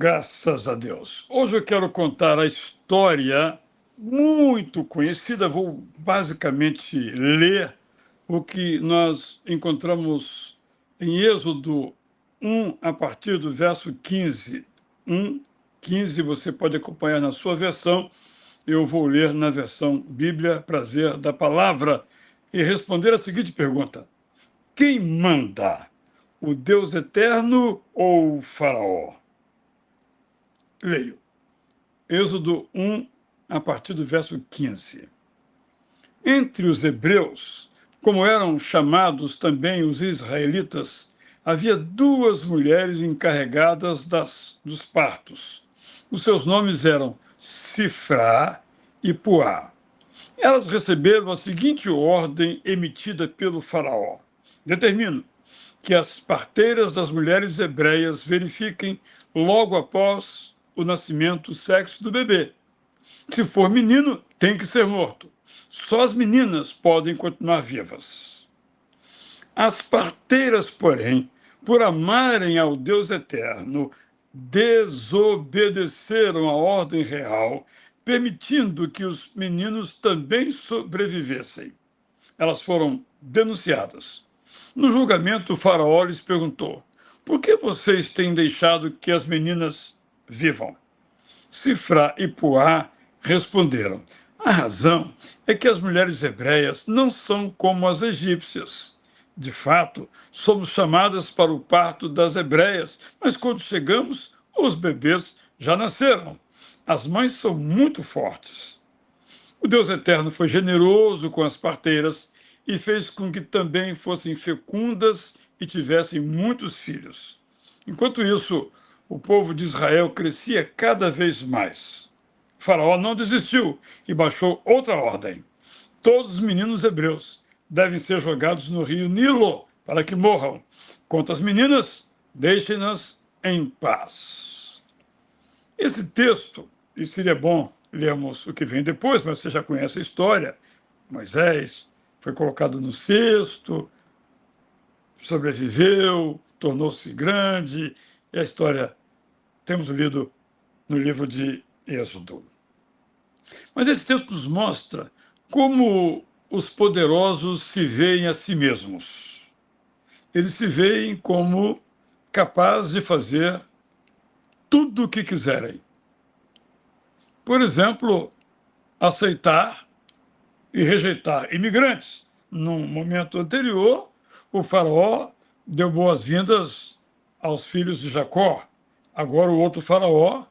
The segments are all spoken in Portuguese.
Graças a Deus. Hoje eu quero contar a história muito conhecida. Vou basicamente ler o que nós encontramos em Êxodo 1, a partir do verso 15. 1, 15, você pode acompanhar na sua versão. Eu vou ler na versão Bíblia, Prazer da Palavra, e responder a seguinte pergunta: quem manda? O Deus eterno ou o Faraó? Leio. Êxodo 1, a partir do verso 15. Entre os hebreus, como eram chamados também os israelitas, havia duas mulheres encarregadas dos partos. Os seus nomes eram Sifrá e Puá. Elas receberam a seguinte ordem emitida pelo faraó: determino que as parteiras das mulheres hebreias verifiquem logo após o nascimento o sexo do bebê. Se for menino, tem que ser morto. Só as meninas podem continuar vivas. As parteiras, porém, por amarem ao Deus eterno, desobedeceram a ordem real, permitindo que os meninos também sobrevivessem. Elas foram denunciadas. No julgamento, o faraó lhes perguntou: por que vocês têm deixado que as meninas vivam? Sifrá e Puá responderam: a razão é que as mulheres hebreias não são como as egípcias. De fato, somos chamadas para o parto das hebreias, mas quando chegamos, os bebês já nasceram. As mães são muito fortes. O Deus Eterno foi generoso com as parteiras e fez com que também fossem fecundas e tivessem muitos filhos. Enquanto isso, o povo de Israel crescia cada vez mais. O faraó não desistiu e baixou outra ordem: todos os meninos hebreus devem ser jogados no rio Nilo para que morram. Quanto às meninas, deixem-nas em paz. Esse texto, e seria bom lermos o que vem depois, mas você já conhece a história. Moisés foi colocado no cesto, sobreviveu, tornou-se grande, e a história temos lido no livro de Êxodo. Mas esse texto nos mostra como os poderosos se veem a si mesmos. Eles se veem como capazes de fazer tudo o que quiserem. Por exemplo, aceitar e rejeitar imigrantes. Num momento anterior, o faraó deu boas-vindas aos filhos de Jacó. Agora o outro faraó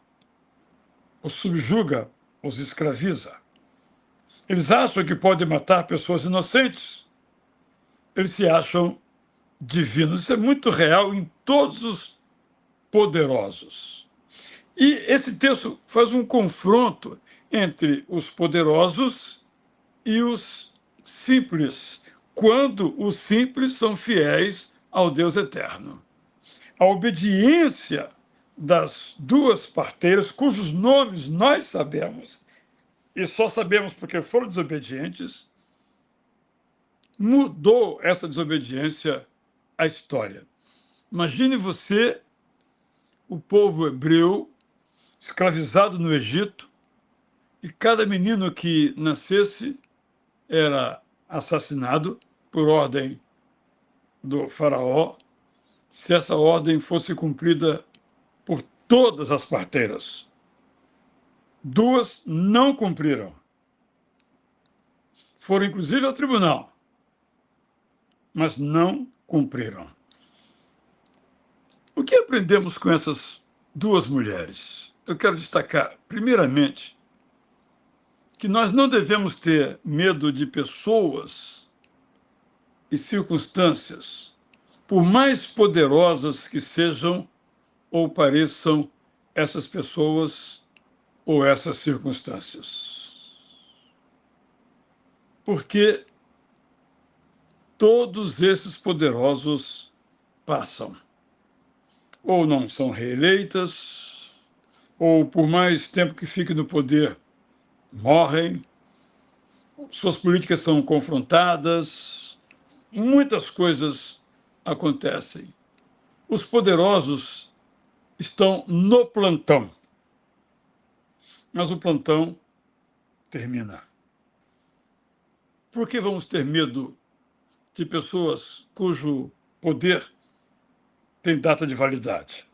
os subjuga, os escraviza. Eles acham que podem matar pessoas inocentes. Eles se acham divinos. Isso é muito real em todos os poderosos. E esse texto faz um confronto entre os poderosos e os simples, quando os simples são fiéis ao Deus eterno. A obediência das duas parteiras, cujos nomes nós sabemos, e só sabemos porque foram desobedientes, mudou essa desobediência a história. Imagine você, o povo hebreu, escravizado no Egito, e cada menino que nascesse era assassinado por ordem do faraó, se essa ordem fosse cumprida por todas as parteiras. Duas não cumpriram. Foram, inclusive, ao tribunal, mas não cumpriram. O que aprendemos com essas duas mulheres? Eu quero destacar, primeiramente, que nós não devemos ter medo de pessoas e circunstâncias, por mais poderosas que sejam ou pareçam essas pessoas ou essas circunstâncias. Porque todos esses poderosos passam. Ou não são reeleitas, ou por mais tempo que fiquem no poder, morrem, suas políticas são confrontadas, muitas coisas acontecem. Os poderosos estão no plantão, mas o plantão termina. Por que vamos ter medo de pessoas cujo poder tem data de validade?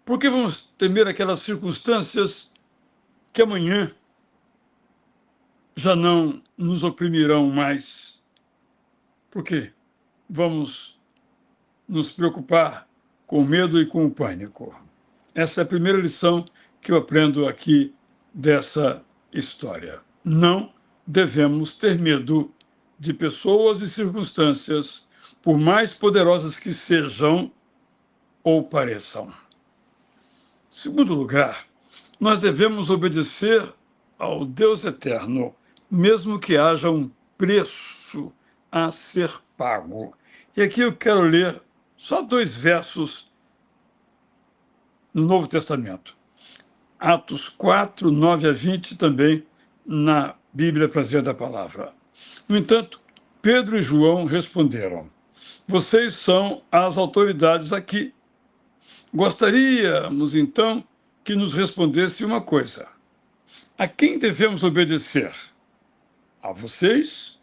Por que vamos temer aquelas circunstâncias que amanhã já não nos oprimirão mais? Por quê? Vamos nos preocupar com o medo e com o pânico. Essa é a primeira lição que eu aprendo aqui dessa história. Não devemos ter medo de pessoas e circunstâncias, por mais poderosas que sejam ou pareçam. Segundo lugar, nós devemos obedecer ao Deus eterno, mesmo que haja um preço a ser pago. E aqui eu quero ler só 2 versos no Novo Testamento. Atos 4, 9 a 20, também na Bíblia Prazer da Palavra. No entanto, Pedro e João responderam: vocês são as autoridades aqui. Gostaríamos, então, que nos respondesse uma coisa. A quem devemos obedecer? A vocês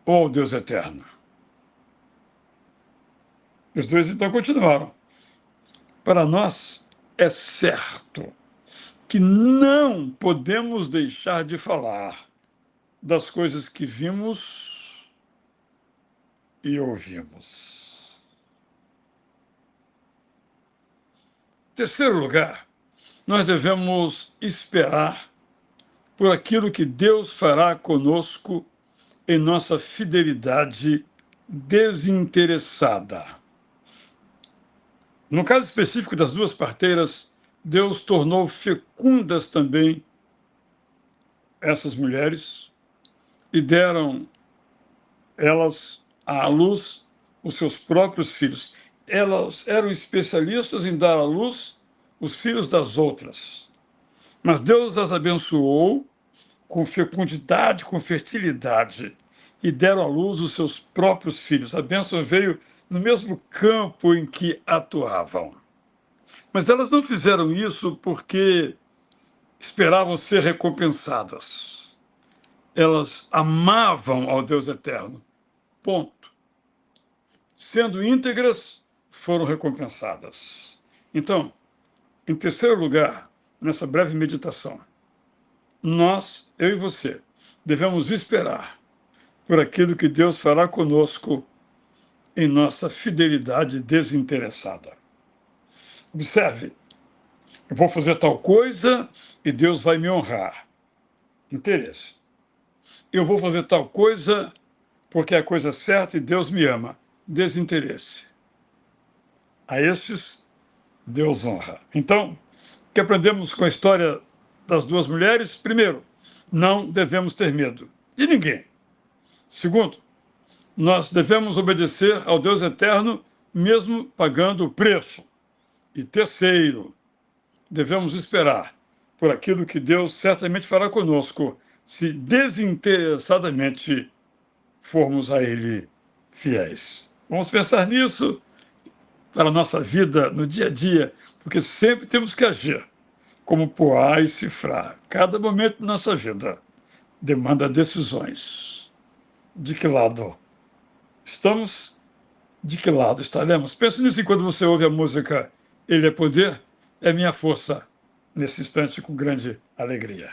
ou ao Deus eterno? Os dois, então, continuaram. Para nós, é certo que não podemos deixar de falar das coisas que vimos e ouvimos. Em terceiro lugar, nós devemos esperar por aquilo que Deus fará conosco em nossa fidelidade desinteressada. No caso específico das 2 parteiras, Deus tornou fecundas também essas mulheres e deram elas à luz os seus próprios filhos. Elas eram especialistas em dar à luz os filhos das outras. Mas Deus as abençoou com fecundidade, com fertilidade, e deram à luz os seus próprios filhos. A bênção veio no mesmo campo em que atuavam. Mas elas não fizeram isso porque esperavam ser recompensadas. Elas amavam ao Deus eterno. Ponto. Sendo íntegras, foram recompensadas. Então, em terceiro lugar, nessa breve meditação, nós, eu e você, devemos esperar por aquilo que Deus fará conosco em nossa fidelidade desinteressada. Observe, eu vou fazer tal coisa e Deus vai me honrar. Interesse. Eu vou fazer tal coisa porque é a coisa certa e Deus me ama. Desinteresse. A estes, Deus honra. Então, o que aprendemos com a história das 2 mulheres? Primeiro, não devemos ter medo de ninguém. Segundo, nós devemos obedecer ao Deus eterno, mesmo pagando o preço. E terceiro, devemos esperar por aquilo que Deus certamente fará conosco, se desinteressadamente formos a Ele fiéis. Vamos pensar nisso para a nossa vida no dia a dia, porque sempre temos que agir como Poá e Cifrá. Cada momento da nossa vida demanda decisões. De que lado estamos? De que lado estaremos? Pense nisso enquanto você ouve a música Ele é Poder, é minha força, nesse instante com grande alegria.